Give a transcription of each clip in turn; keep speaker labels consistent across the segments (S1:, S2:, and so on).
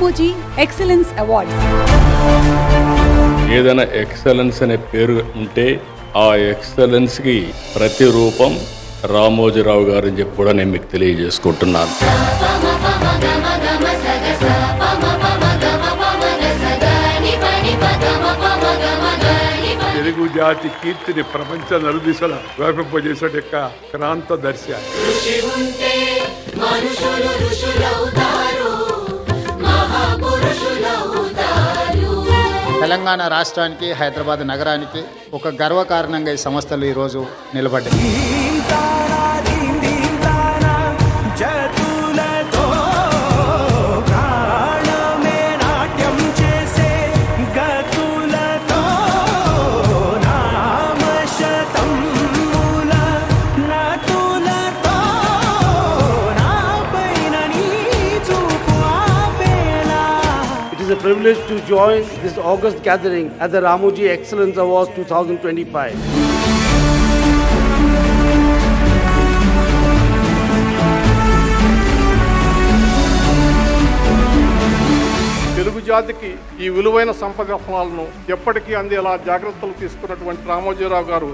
S1: Ramoji excellence awards.
S2: ఏదైనా excellence అనే పేరు ఉంటే ఆ ఎక్సలెన్స్కి ప్రతిరూపం రామోజీరావు గారు అని చెప్పి కూడా నేను మీకు తెలియజేసుకుంటున్నాను.
S3: తెలుగు జాతి కీర్తిని ప్రపంచ నలుదిశల వ్యాపింపజేసే యొక్క క్రాంతదర్శి.
S4: తెలంగాణ రాష్ట్రానికి హైదరాబాద్ నగరానికి ఒక గర్వకారణంగా ఈ సంస్థలు ఈరోజు నిలబడ్డాయి.
S5: It is a privilege to join this August gathering at the Ramoji Excellence Awards 2025.
S3: Telugu జాతికి ఈ విలువైన సంపద ఫలాలను ఎప్పటికీ అందేలా జాగ్రత్తలు తీసుకున్నటువంటి రామోజీరావు గారు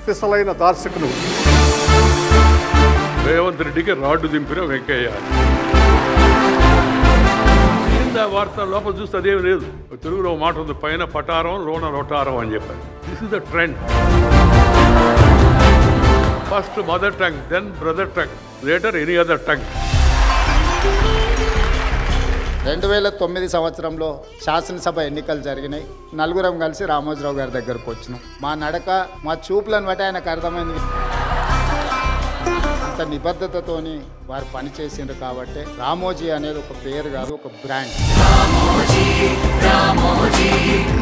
S3: సిసలైన దార్శకులు. రేవంత్ రెడ్డికి రాడ్డు దింపిన వెంకయ్య. వార్త లోపల చూస్తే అదేమి లేదు. తెలుగులో మాట ఉంది, పైన పటారం లోన రొటారం అని చెప్పారు. This is the trend. First mother tongue, then brother tongue, later any other tongue.
S4: 2009 సంవత్సరంలో శాసనసభ ఎన్నికలు జరిగినాయి. నలుగురం కలిసి రామోజీరావు గారి దగ్గరకు వచ్చినాం. మా నడక, మా చూపులను బట్టి ఆయనకు అర్థమైంది. అంత నిబద్ధతతోని వారు పనిచేసిండ్రు కాబట్టి రామోజీ అనేది ఒక పేరు కాదు, ఒక బ్రాండ్.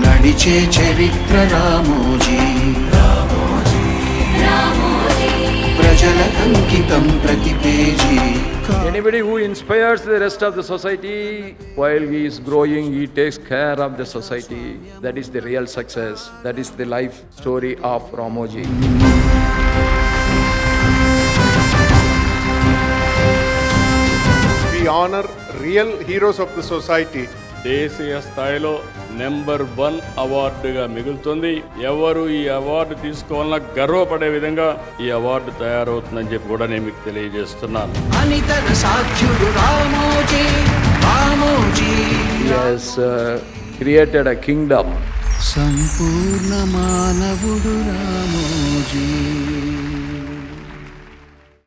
S6: నడిచే చరిత్ర రామోజీ, ప్రజల అంకితం ప్రతి page.
S7: Anybody who inspires the rest of the society while he is growing, he takes care of the society. That is the real success. That is the life story of Ramoji.
S3: We honor real heroes of the society.
S2: దేశీయ స్థాయిలో number 1 అవార్డుగా మిగులుతుంది. ఎవరు ఈ award తీసుకోవాలన్నా గర్వపడే విధంగా ఈ award తయారవుతుందని చెప్పి కూడా నేను మీకు తెలియజేస్తున్నాను.
S7: He has created a kingdom.
S6: సంపూర్ణ మానవుడు రామోజీ.